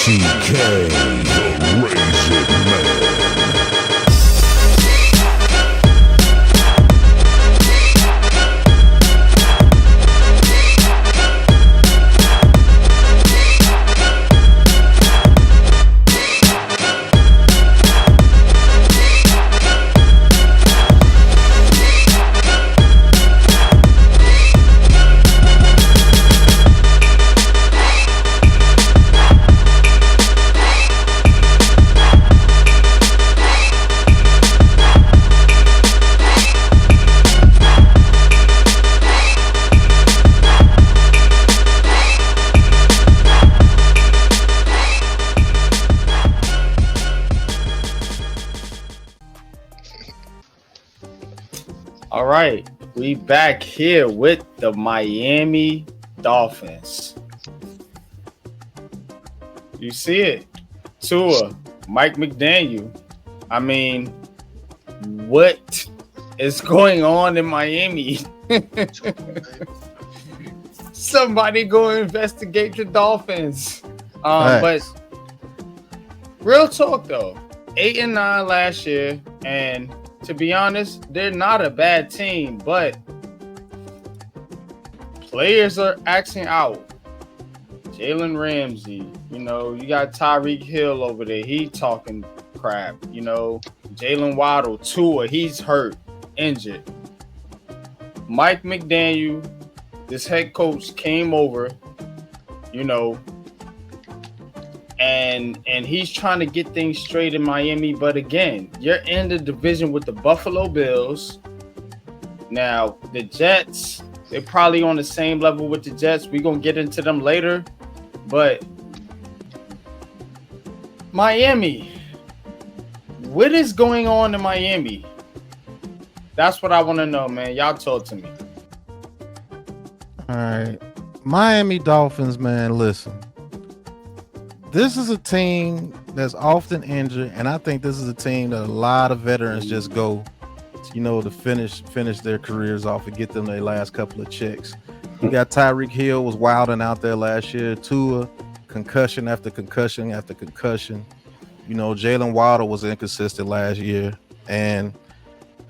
TK, the Raisin Man. All right, we back here with the Miami Dolphins. You see it, Tua, Mike McDaniel. I mean, what is going on in Miami? Somebody go investigate the Dolphins. But real talk though, 8-9 last year, and to be honest, they're not a bad team, but players are acting out. Jalen Ramsey, you got Tyreek Hill over there. He talking crap. Jalen Waddle, Tua, he's hurt, injured. Mike McDaniel, this head coach, came over, and he's trying to get things straight in Miami. But again, you're in the division with the Buffalo Bills. Now, the Jets, they're probably on the same level with the Jets. We're going to get into them later. But Miami, what is going on in Miami? That's what I want to know, man. Y'all talk to me. All right. Miami Dolphins, man, listen. This is a team that's often injured, and I think this is a team that a lot of veterans just go, to finish their careers off and get them their last couple of checks. You got Tyreek Hill was wilding out there last year. Tua, concussion after concussion after concussion. Jalen Waddle was inconsistent last year, and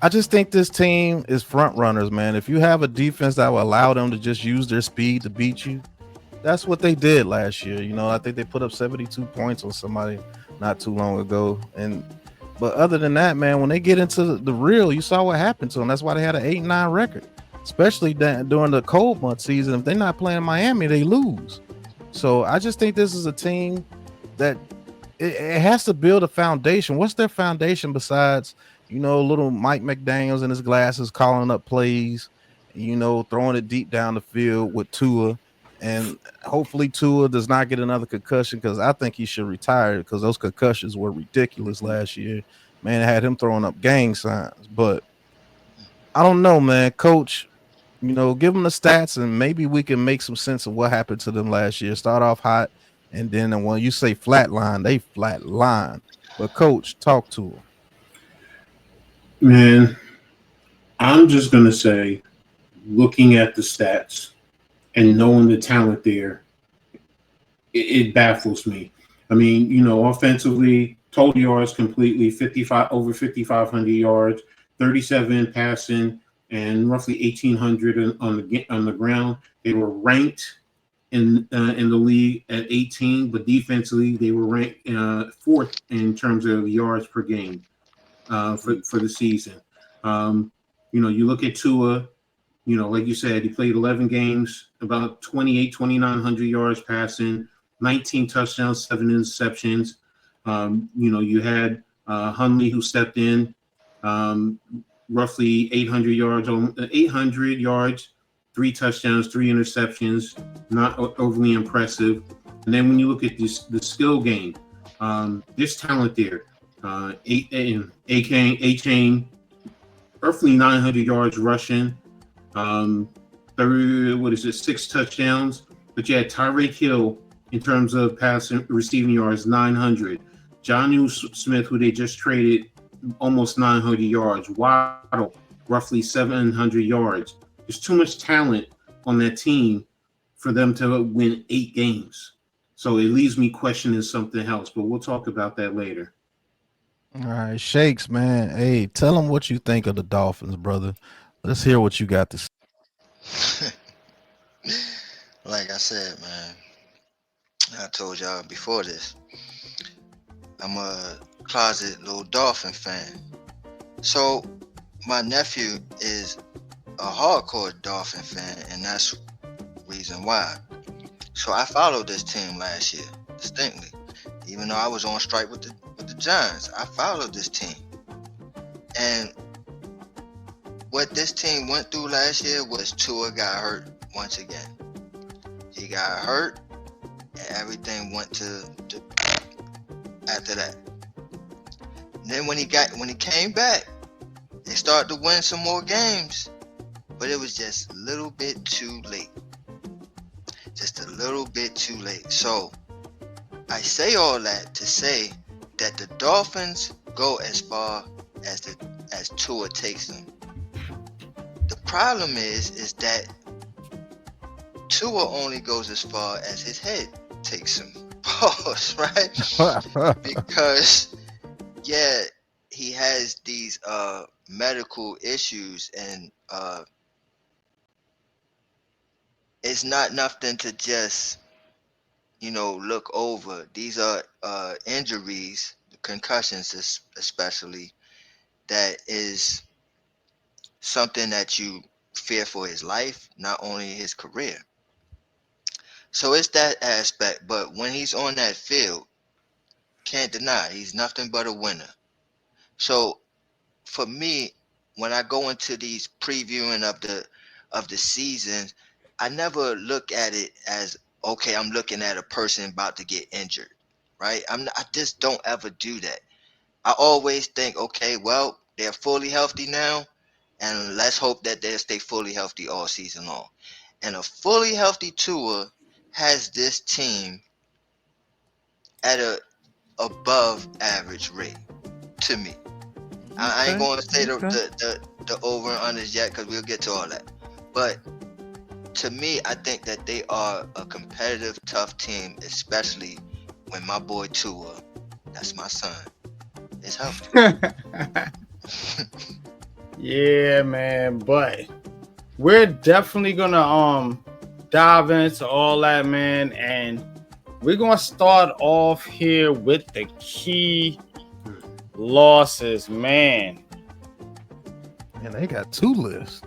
I just think this team is front runners, man. If you have a defense that will allow them to just use their speed to beat you, that's what they did last year. I think they put up 72 points on somebody not too long ago. But other than that, man, when they get into the real, you saw what happened to them. That's why they had an 8-9 record, especially during the cold month season. If they're not playing Miami, they lose. So I just think this is a team that it has to build a foundation. What's their foundation besides, little Mike McDaniels and his glasses calling up plays, throwing it deep down the field with Tua. And hopefully Tua does not get another concussion, because I think he should retire, because those concussions were ridiculous last year. Man, it had him throwing up gang signs. But I don't know, man. Coach, give them the stats, and maybe we can make some sense of what happened to them last year. Start off hot, and then when you say flatline, they flatline. But Coach, talk to them. Man, I'm just going to say, looking at the stats and knowing the talent there, it baffles me. I mean, offensively, total yards completely, over 5,500 yards, 37 passing, and roughly 1,800 on the ground. They were ranked in the league at 18, but defensively they were ranked fourth in terms of yards per game for the season. You look at Tua. Like you said, he played 11 games, about 2,900 yards passing, 19 touchdowns, 7 interceptions. You had Hundley, who stepped in, roughly 800 yards, 3 touchdowns, 3 interceptions, not overly impressive. And then when you look at the skill game, there's talent there. A-Chain, roughly 900 yards rushing. 6 touchdowns, but you had Tyreek Hill in terms of receiving yards, 900. Jonnu Smith, who they just traded, almost 900 yards. Waddle, roughly 700 yards. There's too much talent on that team for them to win 8 games. So it leaves me questioning something else, but we'll talk about that later. All right, Shakes, man. Hey, tell them what you think of the Dolphins, brother. Let's hear what you got to say. Like I said, man, I told y'all before this, I'm a closet little Dolphin fan. So my nephew is a hardcore Dolphin fan, and that's reason why. So I followed this team last year distinctly, even though I was on strike with the Giants. I followed this team, and what this team went through last year was Tua got hurt once again. He got hurt, and everything went to after that. And then when he came back, they started to win some more games, but it was just a little bit too late. Just a little bit too late. So I say all that to say that the Dolphins go as far as Tua takes them. The problem is that Tua only goes as far as his head takes him. Pause, right? Because yeah, he has these medical issues, and it's not nothing to just look over. These are injuries, concussions especially, that is something that you fear for his life, not only his career. So it's that aspect. But when he's on that field, can't deny he's nothing but a winner. So for me, when I go into these previewing of the season, I never look at it as, okay, I'm looking at a person about to get injured, right? I just don't ever do that. I always think, okay, well, they're fully healthy now, and let's hope that they'll stay fully healthy all season long. And a fully healthy Tua has this team at a above average rate to me. I ain't going to say the over and unders yet, because we'll get to all that. But to me, I think that they are a competitive, tough team, especially when my boy Tua, that's my son, is healthy. Yeah, man. But we're definitely gonna dive into all that, man, and we're gonna start off here with the key losses, man. And they got 2 lists.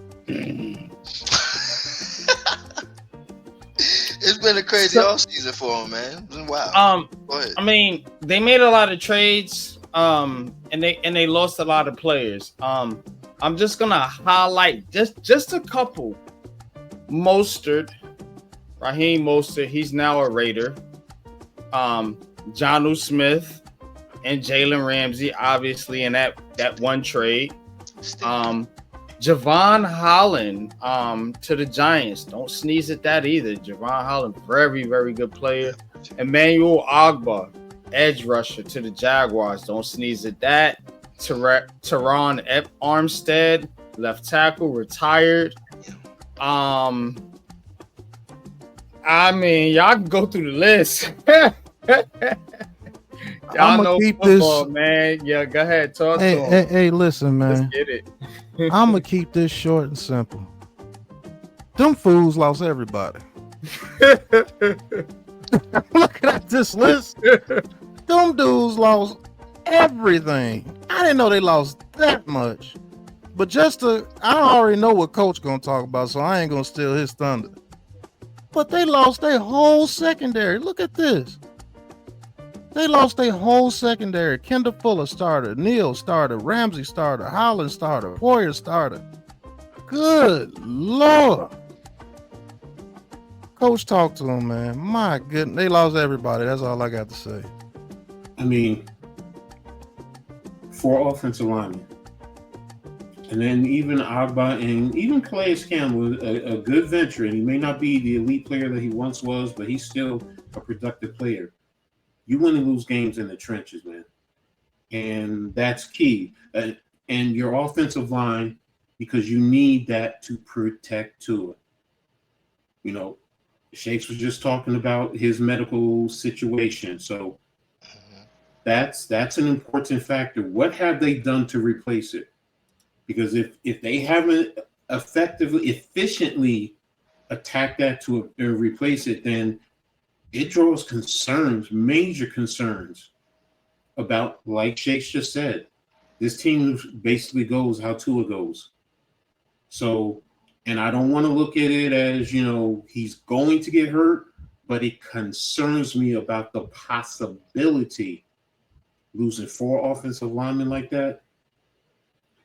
It's been a crazy offseason for them, man. It's been wild. Go ahead. I mean, they made a lot of trades, and they lost a lot of players. I'm just gonna highlight just a couple. Raheem Mostert, he's now a Raider. Jonnu Smith and Jalen Ramsey, obviously in that one trade. Javon Holland to the Giants. Don't sneeze at that either. Javon Holland, very, very good player. Emmanuel Ogbah, edge rusher to the Jaguars. Don't sneeze at that. Teron Armstead, left tackle, retired. I mean, y'all can go through the list. Y'all know football, man. Yeah, go ahead. Talk to him. Hey, listen, man. Let's get it. I'm going to keep this short and simple. Them fools lost everybody. Looking at this list, them dudes lost everything. I didn't know they lost that much. But I already know what Coach going to talk about, so I ain't going to steal his thunder. But they lost their whole secondary. Look at this. They lost their whole secondary. Kendall Fuller started. Neal started. Ramsey started. Holland started. Poyer started. Good Lord. Coach, talk to them, man. My goodness. They lost everybody. That's all I got to say. I mean, 4 offensive linemen. And then even Ogbah and even Calais Campbell, a good veteran. He may not be the elite player that he once was, but he's still a productive player. You win and lose games in the trenches, man. And that's key. And your offensive line, because you need that to protect Tua. Shakes was just talking about his medical situation. So that's an important factor. What have they done to replace it? Because if they haven't efficiently attacked that to replace it, then it draws concerns, major concerns about, like Shakes just said, this team basically goes how Tua goes. So, and I don't want to look at it as, he's going to get hurt, but it concerns me about the possibility losing 4 offensive linemen like that.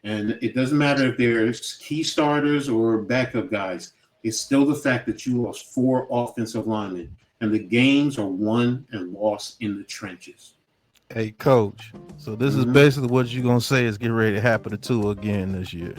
And it doesn't matter if they're key starters or backup guys. It's still the fact that you lost 4 offensive linemen, and the games are won and lost in the trenches. Hey, Coach. So this is basically what you're gonna say is getting ready to happen to Tua again this year.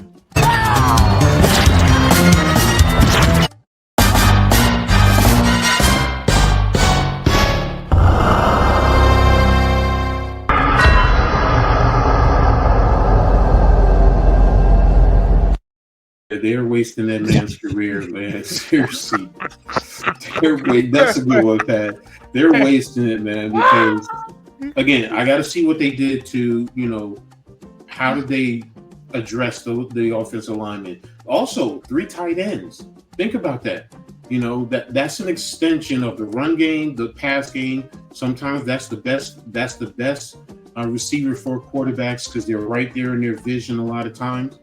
They're wasting that man's career, man. Seriously. That's a good one, Pat. They're wasting it, man, because, again, I got to see what they did to, how did they address the offensive linemen. Also, 3 tight ends. Think about that. That's an extension of the run game, the pass game. Sometimes that's the best receiver for quarterbacks because they're right there in their vision a lot of times.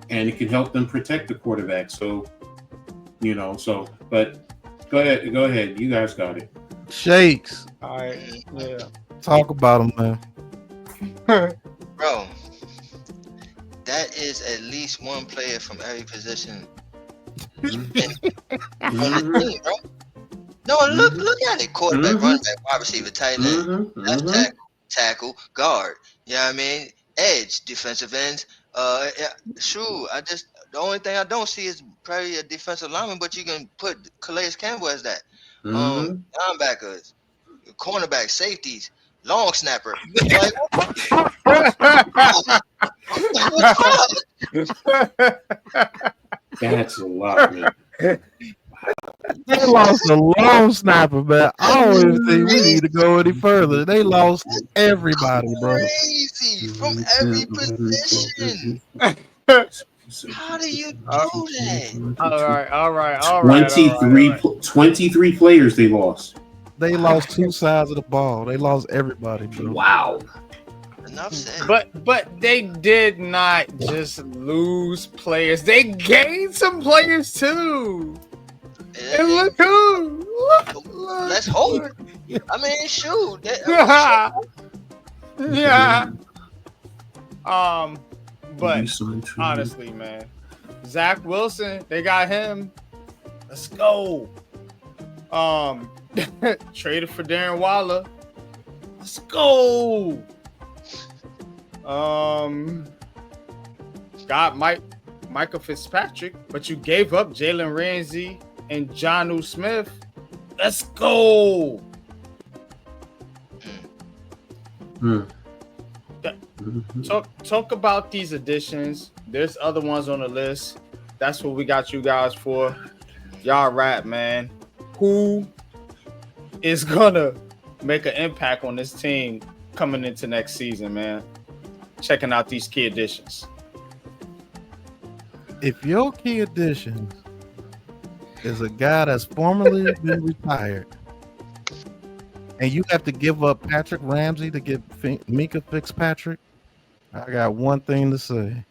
And it can help them protect the quarterback. So, but go ahead. You guys got it. Shakes. All right. Yeah. Talk about him, man. Bro, that is at least one player from every position on the team, bro. No, look at it. Quarterback, running back, wide receiver, tight end, left tackle, guard. You know what I mean? Edge, defensive ends. The only thing I don't see is probably a defensive lineman, but you can put Calais Campbell as that. Linebackers, cornerback, safeties, long snapper. That's a lot, man. They lost a long snapper, man. I don't even think we need to go any further. They lost everybody, bro. Crazy from every position. How do you do that? All right. 23 players they lost. They lost 2 sides of the ball. They lost everybody, bro. Wow. Enough said. But they did not just lose players. They gained some players too. And look who. Look. Let's hope. I mean, shoot. Yeah. But honestly, man, Zach Wilson, they got him. Let's go. Traded for Darren Waller. Let's go. Got Micah Fitzpatrick, but you gave up Jalen Ramsey and Jonnu Smith. Let's go. Talk about these additions. There's other ones on the list. That's what we got you guys for. Y'all rap, man. Who is gonna make an impact on this team coming into next season, man? Checking out these key additions. If your key additions is a guy that's formerly been retired, and you have to give up Patrick Ramsey to get Mika Fitzpatrick, I got one thing to say.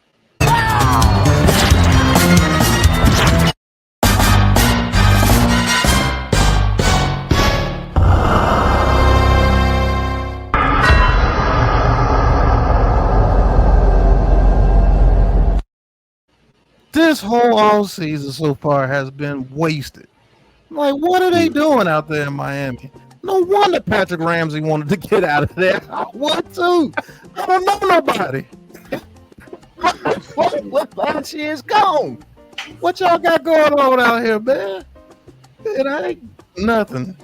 This whole all season so far has been wasted. Like, what are they doing out there in Miami? No wonder Patrick Ramsey wanted to get out of there. What too? I don't know nobody. What last year's gone? What y'all got going on out here, man? It ain't nothing.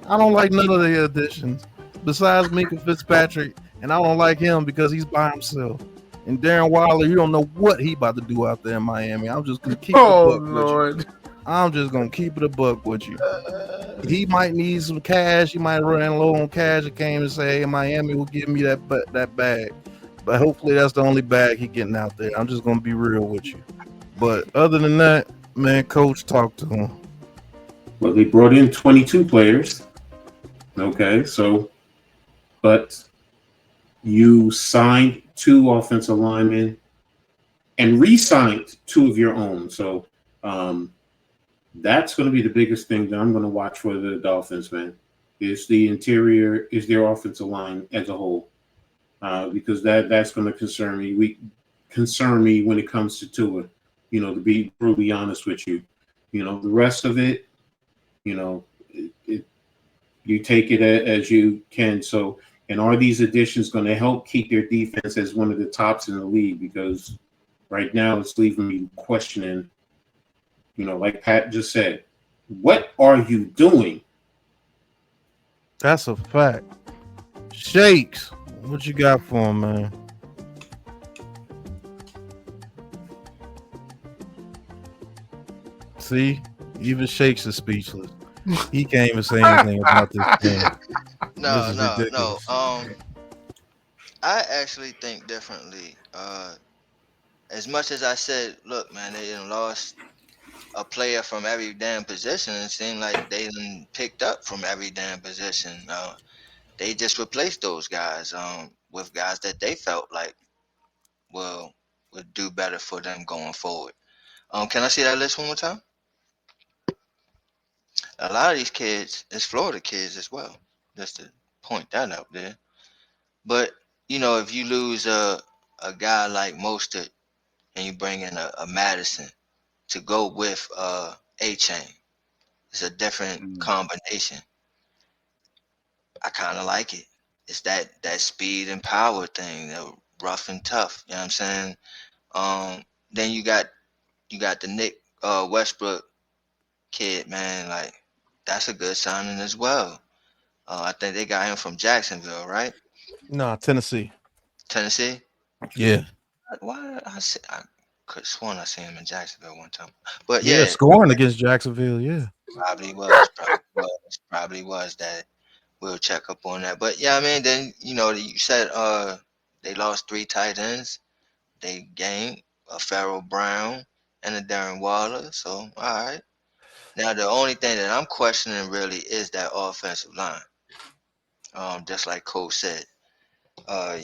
I don't like none of the additions besides Mika Fitzpatrick, and I don't like him because he's by himself. And Darren Waller, you don't know what he about to do out there in Miami. I'm just gonna keep. Oh Lord. I'm just gonna keep it a buck with you. He might need some cash. He might run low on cash and came and say, hey, Miami will give me that bag. But hopefully that's the only bag he getting out there. I'm just gonna be real with you. But other than that, man, coach, talk to him. Well, they brought in 22 players. Okay, so, but you signed 2 offensive linemen and re-signed 2 of your own. So that's going to be the biggest thing that I'm going to watch for the Dolphins, man. Is the interior, is their offensive line as a whole, because that's going to concern me. Concern me when it comes to Tua. You know, to be brutally honest with you, you know, the rest of it, you know, you take it as you can. So, and are these additions going to help keep their defense as one of the tops in the league? Because right now it's leaving me questioning, you know, like Pat just said, what are you doing? That's a fact. Shakes, what you got for him, man? See, even Shakes is speechless. He can't even say anything about this thing. No, This is no, no. ridiculous. I actually think differently. As much as I said, look, man, they done lost a player from every damn position. It seemed like they done picked up from every damn position. They just replaced those guys with guys that they felt like would do better for them going forward. Can I see that list one more time? A lot of these kids is Florida kids as well. Just to point that out there. But you know, if you lose a guy like Mostert and you bring in a Madison to go with A Chain, it's a different combination. I kind of like it. It's that speed and power thing, that rough and tough. You know what I'm saying? Then you got the Nick Westbrook kid, man. Like that's a good signing as well. I think they got him from Jacksonville, right? Nah, Tennessee. Tennessee. Yeah. Why I could have sworn I seen him in Jacksonville one time, but Yeah, yeah, scoring against Jacksonville. Yeah. probably was that. We'll check up on that. But yeah, I mean, then you know, you said they lost 3 tight ends. They gained a Farrell Brown and a Darren Waller. So all right. Now the only thing that I'm questioning really is that offensive line. Just like Cole said, uh,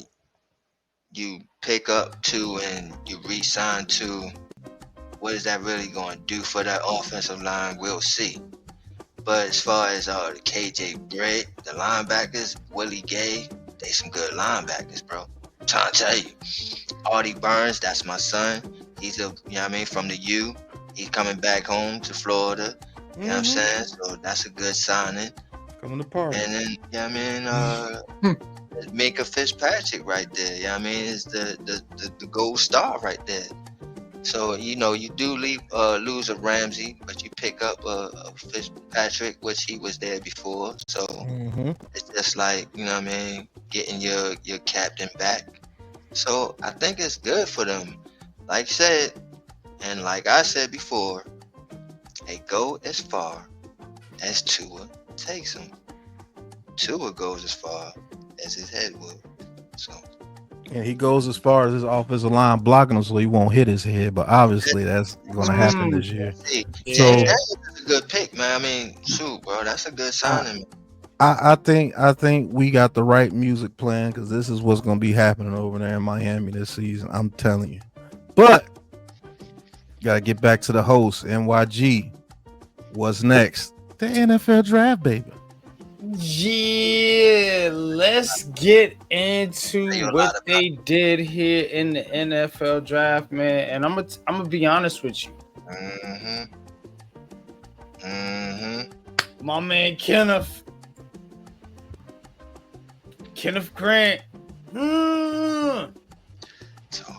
you pick up 2 and you re-sign 2. What is that really going to do for that offensive line? We'll see. But as far as the KJ Britt, the linebackers, Willie Gay, they some good linebackers, bro. I'm trying to tell you. Artie Burns, that's my son. He's from the U. He's coming back home to Florida. You know what I'm saying? So that's a good signing. Coming to party. And then, Minka Fitzpatrick right there. You know what I mean? Is the gold star right there. So you do lose a Ramsey, but you pick up a Fitzpatrick, which he was there before. So it's just like getting your captain back. So I think it's good for them. Like I said, and like I said before, they go as far as Tua takes them. Tua goes as far as his head will. So. And he goes as far as his offensive line blocking him so he won't hit his head. But obviously that's going to happen this year. So that's a good pick, man. I mean, shoot, bro, that's a good signing. I think we got the right music playing because this is what's going to be happening over there in Miami this season. I'm telling you. But got to get back to the host, NYG. What's next? The NFL draft, baby. Yeah, let's get into what they did here in the NFL draft, man. And I'm gonna be honest with you. My man Kenneth Grant.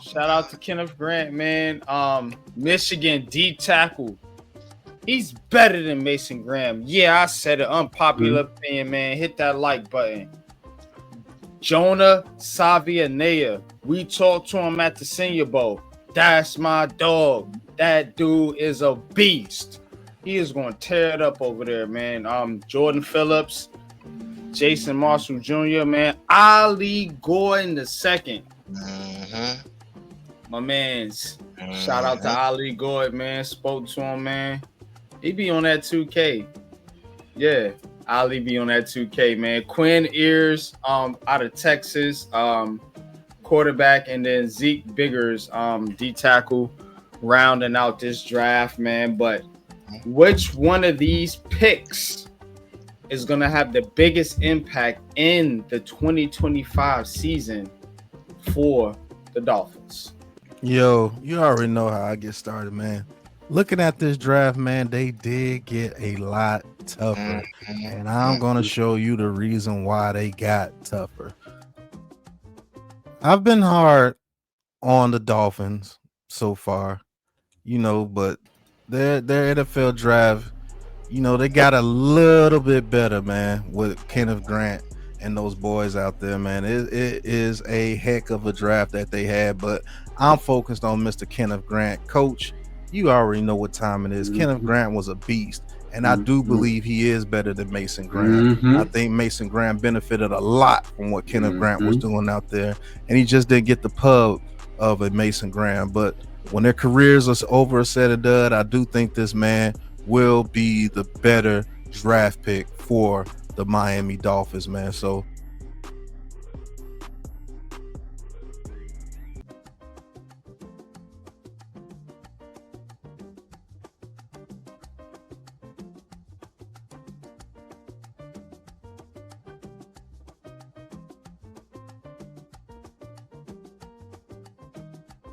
Shout out to Kenneth Grant, man. Michigan D tackle. He's better than Mason Graham. Yeah, I said it. Unpopular opinion, man. Hit that like button. Jonah Savianea. We talked to him at the Senior Bowl. That's my dog. That dude is a beast. He is going to tear it up over there, man. Jordan Phillips, Jason Marshall Jr., man. Ali Gordon the second. Mm-hmm. My man's. Shout out to Ali Gordon, man. Spoke to him, man. He be on that 2K. Yeah. Ali be on that 2K, man. Quinn Ears, out of Texas, quarterback, and then Zeke Biggers, D tackle, rounding out this draft, man. But which one of these picks is gonna have the biggest impact in the 2025 season for the Dolphins? Yo, you already know how I get started, man. Looking at this draft, man, they did get a lot tougher. And I'm going to show you the reason why they got tougher. I've been hard on the Dolphins so far, but their NFL draft, they got a little bit better, man, with Kenneth Grant and those boys out there, man. It is a heck of a draft that they had, but I'm focused on Mr. Kenneth Grant. Coach, you already know what time it is. Kenneth Grant was a beast, and I do believe he is better than Mason Grant. I think Mason Grant benefited a lot from what Kenneth Grant was doing out there, and he just didn't get the pub of a Mason Grant. But when their careers are over, said and done, I do think this man will be the better draft pick for the Miami Dolphins, man. So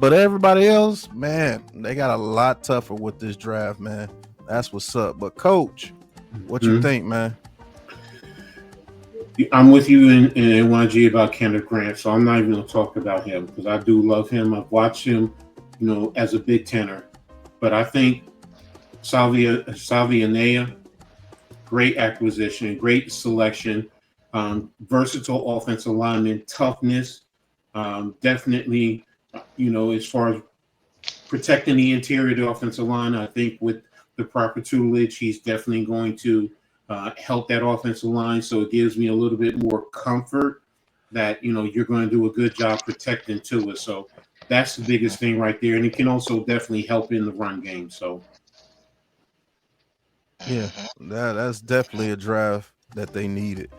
but everybody else, man, they got a lot tougher with this draft, man. That's what's up. But Coach, what you think, man? I'm with you in NYG about Kenneth Grant, so I'm not even going to talk about him because I do love him. I've watched him, as a Big Tenor. But I think Salvia, great acquisition, great selection, versatile offensive lineman, toughness, definitely, as far as protecting the interior of the offensive line, I think with the proper tutelage, he's definitely going to help that offensive line. So it gives me a little bit more comfort that, you're going to do a good job protecting Tua. So that's the biggest thing right there. And it can also definitely help in the run game. So. Yeah, that's definitely a draft that they needed.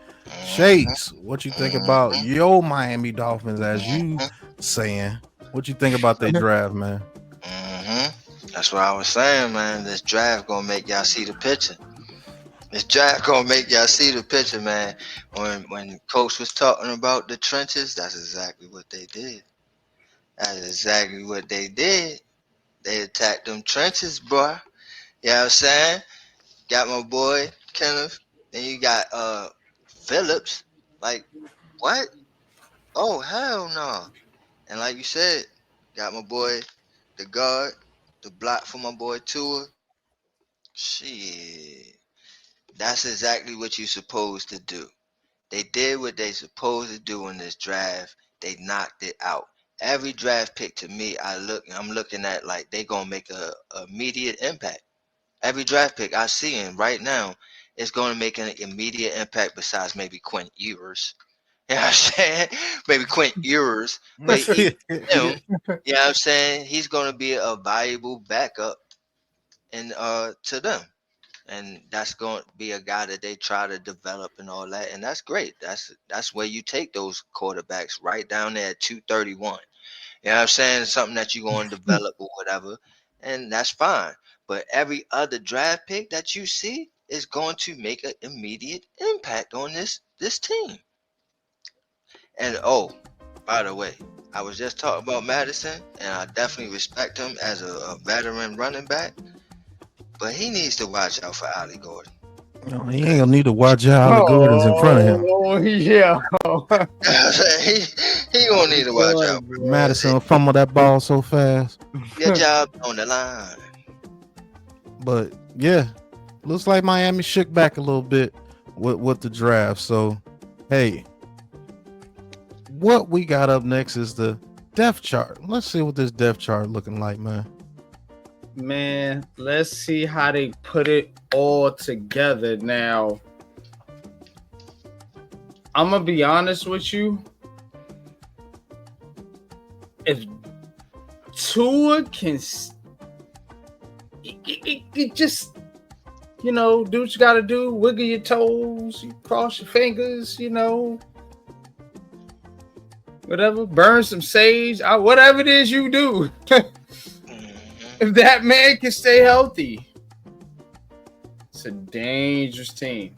Shakes, what you think about your Miami Dolphins, as you saying? What you think about their draft, man? That's what I was saying, man. This draft gonna make y'all see the picture. This draft gonna make y'all see the picture, man. When Coach was talking about the trenches, that's exactly what they did. That's exactly what they did. They attacked them trenches, boy. You know what I'm saying? Got my boy Kenneth. Then you got Phillips. Like, what? Oh, hell no. And like you said, got my boy the guard, the block for my boy Tua. Shit. That's exactly what you're supposed to do. They did what they supposed to do in this draft. They knocked it out. Every draft pick to me, I'm looking at like they gonna make a immediate impact. Every draft pick I see in right now is gonna make an immediate impact. Besides maybe Quinn Ewers, you know what I'm saying? Maybe Quinn Ewers, but him, you know what I'm saying? He's gonna be a valuable backup and to them. And that's going to be a guy that they try to develop and all that, and that's great. That's where you take those quarterbacks right down there at 231. You know what I'm saying? It's something that you're going to develop or whatever, and that's fine. But every other draft pick that you see is going to make an immediate impact on this team. And by the way, I was just talking about Madison, and I definitely respect him as a veteran running back. But he needs to watch out for Ali Gordon. No, he ain't gonna need to watch out all the Gordons in front of him. Oh yeah. he gonna need to watch out. Madison will fumble that ball so fast. Your job on the line. But yeah, looks like Miami shook back a little bit with the draft. So hey, what we got up next is the depth chart. Let's see what this depth chart looking like, man. man, let's see how they put it all together. Now, I'm gonna be honest with you. If Tua can, it just, you know, do what you gotta do. Wiggle your toes, you cross your fingers, you know, whatever. Burn some sage, whatever it is you do. If that man can stay healthy, it's a dangerous team.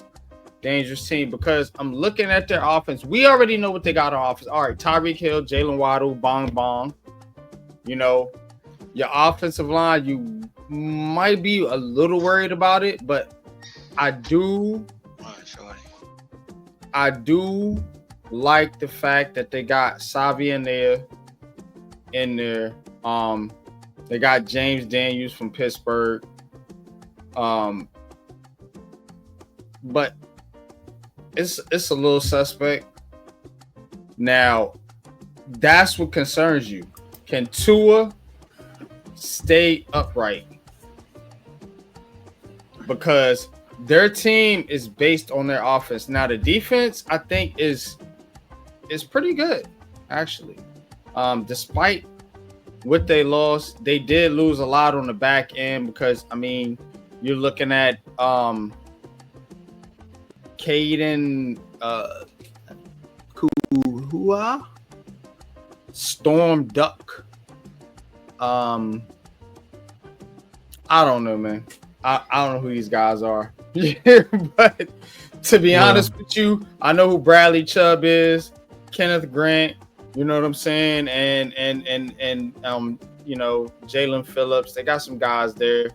Dangerous team because I'm looking at their offense. We already know what they got on offense. All right, Tyreek Hill, Jalen Waddle, Bong Bong. You know, your offensive line, you might be a little worried about it, but I do like the fact that they got Savi in there. They got James Daniels from Pittsburgh. But it's a little suspect. Now, that's what concerns you. Can Tua stay upright? Because their team is based on their offense. Now, the defense, I think, is pretty good, actually. Despite what they lost, they did lose a lot on the back end because, I mean, you're looking at Caden Storm Duck. I don't know, man. I don't know who these guys are. But to be honest with you, I know who Bradley Chubb is, Kenneth Grant, you know what I'm saying, and you know, Jalen Phillips. They got some guys there.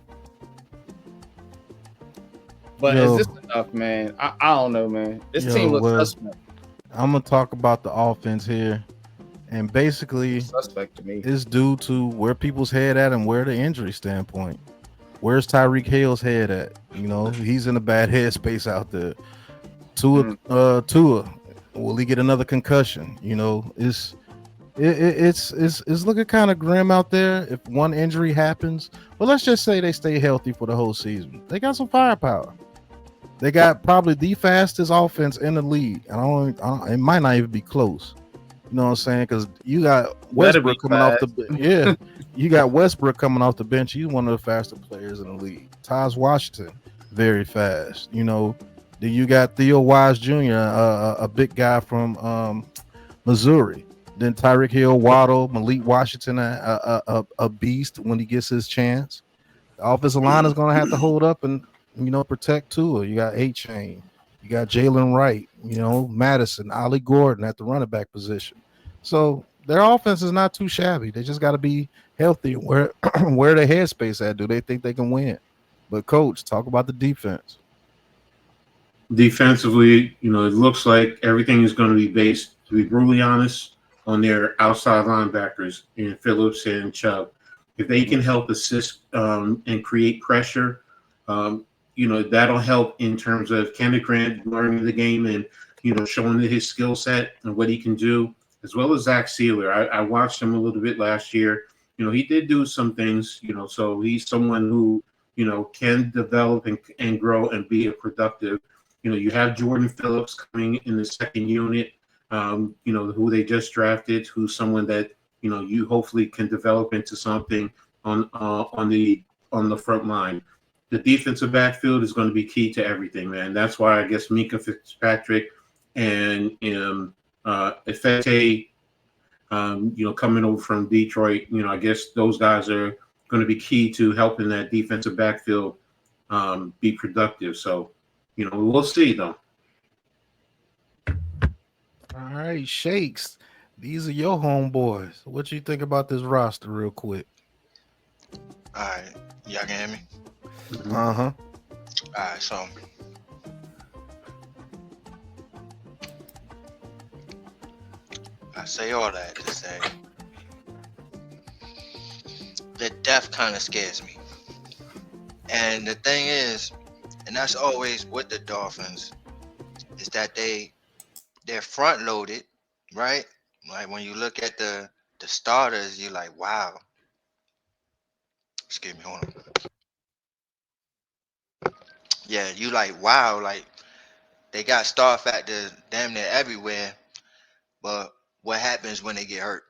But is this enough, man? I don't know, man. This team looks suspect. I'm gonna talk about the offense here, and basically, suspect to me. It's due to where people's head at and where the injury standpoint. Where's Tyreek Hill's head at? You know, he's in a bad headspace out there. Tua, will he get another concussion? You know, it's looking kind of grim out there if one injury happens. But let's just say they stay healthy for the whole season. They got some firepower. They got probably the fastest offense in the league. It might not even be close. You know what I'm saying? Because you got Westbrook coming off the bench. Yeah, you got Westbrook coming off the bench. He's one of the faster players in the league. Taj Washington, very fast. You know, then you got Theo Wise Jr., a big guy from Missouri. Then Tyreek Hill, Waddle, Malik Washington, a beast when he gets his chance. The offensive line is going to have to hold up and, you know, protect Tua. You got A-Chain. You got Jalen Wright, you know, Madison, Ollie Gordon at the running back position. So their offense is not too shabby. They just got to be healthy. Where their headspace at? Do they think they can win? But, Coach, talk about the defense. Defensively, you know, it looks like everything is going to be based, to be brutally honest, on their outside linebackers in Phillips and Chubb. If they can help assist and create pressure, you know, that'll help in terms of Kenneth Grant learning the game and, you know, showing his skill set and what he can do, as well as Zach Sealer. I watched him a little bit last year. You know, he did do some things, you know, so he's someone who, you know, can develop and grow and be a productive. You know, you have Jordan Phillips coming in the second unit, you know, who they just drafted, who's someone that, you know, you hopefully can develop into something on the front line. The defensive backfield is going to be key to everything, man. That's why I guess Mika Fitzpatrick and Efete, you know, coming over from Detroit, you know, I guess those guys are going to be key to helping that defensive backfield be productive. So, you know, we'll see, though. All right, Shakes. These are your homeboys. What you think about this roster real quick? All right. Y'all can hear me? Uh-huh. All right, so I say all that to say the depth kind of scares me. And the thing is, and that's always with the Dolphins, is that they're front loaded, right? Like when you look at the starters, you're like, wow. Excuse me, hold on. Yeah, you like wow, like they got star factor damn near everywhere, but what happens when they get hurt?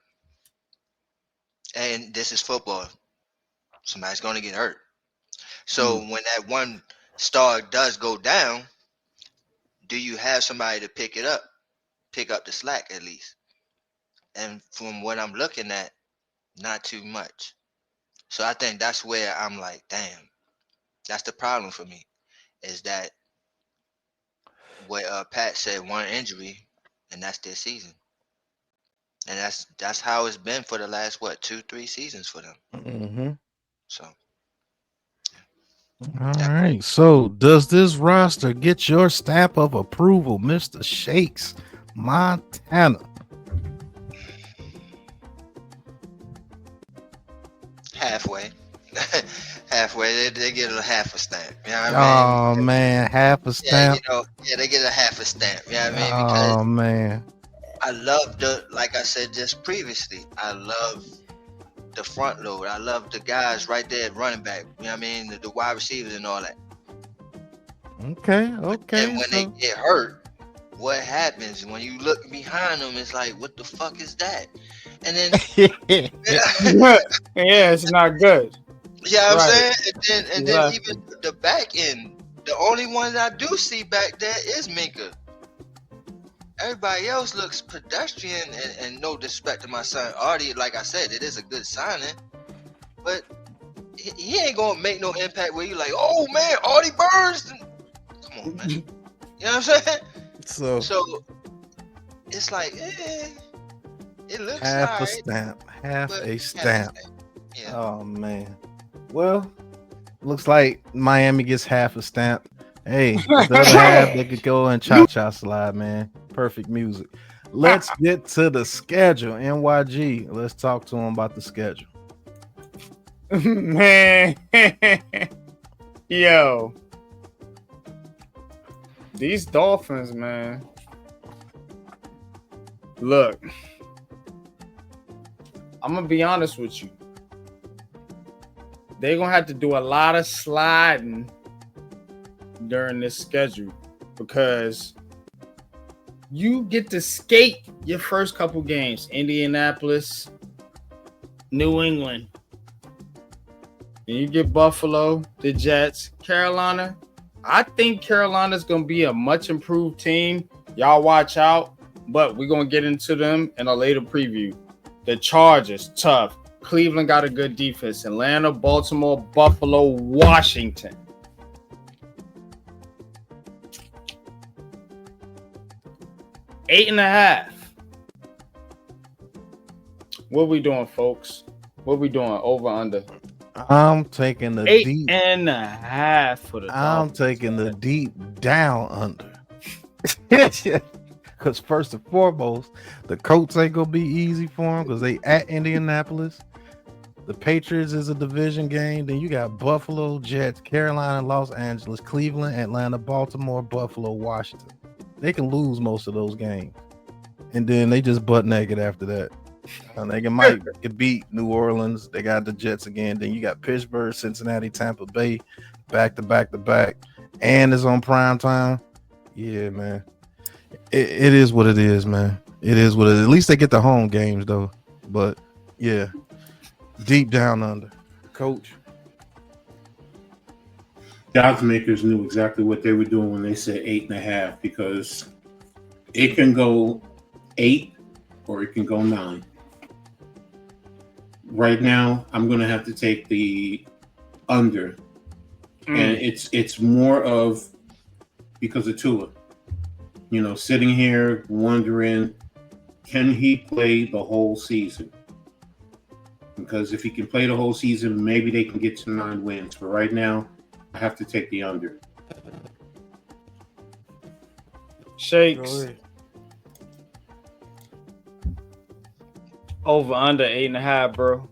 And this is football. Somebody's gonna get hurt. So when that one star does go down, do you have somebody to pick up the slack at least? And from what I'm looking at, not too much. So I think that's where I'm like, damn, that's the problem for me. Is that what Pat said, one injury, and that's their season. And that's how it's been for the last 2-3 seasons for them. Mm-hmm. So All right. So, does this roster get your stamp of approval, Mr. Shakes, Montana? halfway. Halfway, they get a half a stamp. You know what I mean? Oh man, half a stamp. They get a half a stamp. You know what I mean? Oh Because man, I love like I said just previously, I love the front load. I love the guys right there at running back. You know what I mean? The wide receivers and all that. okay. And when they get hurt, what happens when you look behind them? It's like, what the fuck is that? And then, yeah, it's not good. yeah, I'm Right. saying, and then even the back end, the only one that I do see back there is Minka. Everybody else looks pedestrian, and no disrespect to my son Artie. Like I said, it is a good signing, but he ain't gonna make no impact where you like, oh man, Artie Burns. Come on, man. You know what I'm saying? So it's like, it looks half a right, stamp, half but a stamp. Yeah. Oh man. Well, looks like Miami gets half a stamp. Hey, the other half they could go and cha-cha slide, man. Perfect music. Let's get to the schedule. NYG. Let's talk to him about the schedule. Man, yo, these Dolphins, man. Look, I'm gonna be honest with you. They're gonna have to do a lot of sliding during this schedule because you get to skate your first couple games. Indianapolis, New England. And you get Buffalo, the Jets, Carolina. I think Carolina's going to be a much improved team. Y'all watch out, but we're going to get into them in a later preview. The Chargers, tough. Cleveland got a good defense. Atlanta, Baltimore, Buffalo, Washington. Eight and a half. What we doing, folks? What we doing? Over, under? I'm taking the Eight deep and a half for the I'm Dolphins. taking the deep down under. Because first and foremost, the Colts ain't gonna be easy for them because they at Indianapolis. The Patriots is a division game. Then you got Buffalo, Jets, Carolina, Los Angeles, Cleveland, Atlanta, Baltimore, Buffalo, Washington. They can lose most of those games, and then they just butt naked after that. And they might get beat New Orleans. They got the Jets again. Then you got Pittsburgh, Cincinnati, Tampa Bay, back to back, and it's on prime time. Yeah, man. It is what it is, man. It is what it is. At least they get the home games though. But yeah, deep down under, Coach. The odds makers knew exactly what they were doing when they said 8.5 because it can go 8 or it can go 9. Right now, I'm going to have to take the under, and it's more of because of Tua. You know, sitting here wondering, can he play the whole season? Because if he can play the whole season, maybe they can get to 9 wins. But right now, I have to take the under. Shakes. Over under 8.5, bro.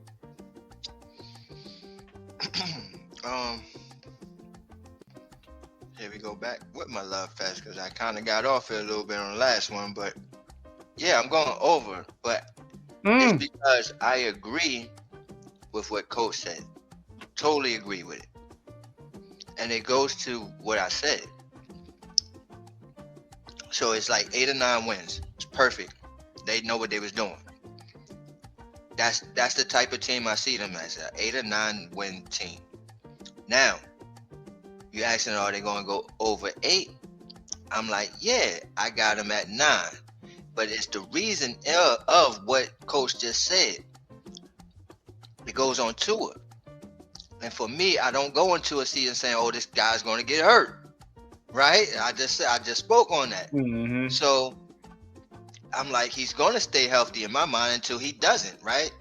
Here we go back with my love fest because I kind of got off it a little bit on the last one, but yeah, I'm going over. But it's because I agree with what Coach said. totally agree with it. And it goes to what I said. So it's like 8 or 9 wins. It's perfect. They know what they was doing. That's the type of team I see them as, an 8 or 9 win team. Now, you asking, are they going to go over 8? I'm like, yeah, I got them at 9. But it's the reason of what Coach just said. It goes on tour. And for me, I don't go into a season saying, oh, this guy's going to get hurt. Right? I just spoke on that. Mm-hmm. So I'm like, he's going to stay healthy in my mind until he doesn't, right?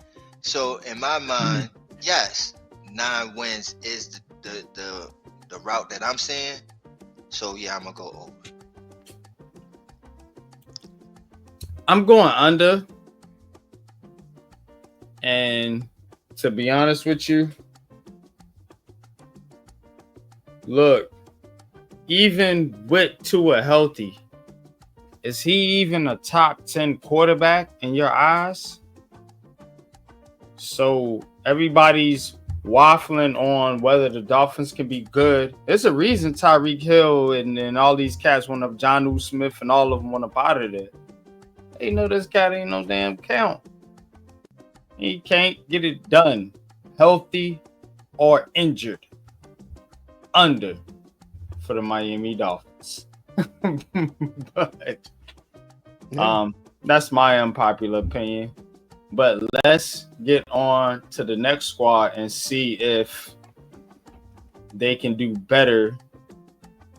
So in my mind, yes, 9 wins is the route that I'm seeing. So yeah, I'm going to go over. I'm going under. And to be honest with you, look, even with Tua healthy, is he even a top 10 quarterback in your eyes? So everybody's waffling on whether the Dolphins can be good. There's a reason Tyreek Hill and all these cats went up, Jonnu Smith and all of them went up out of there. They know this cat ain't no damn count. He can't get it done, healthy or injured. Under for the Miami Dolphins. But that's my unpopular opinion. But let's get on to the next squad and see if they can do better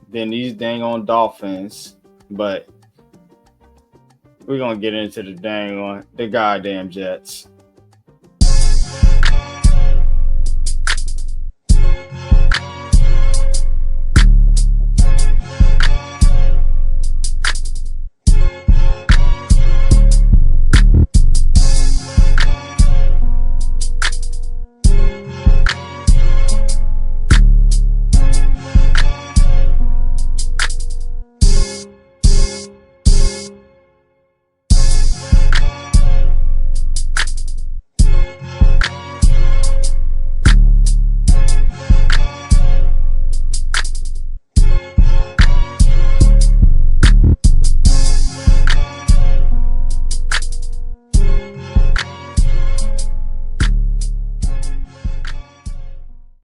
than these dang on Dolphins. But we're gonna get into the goddamn Jets.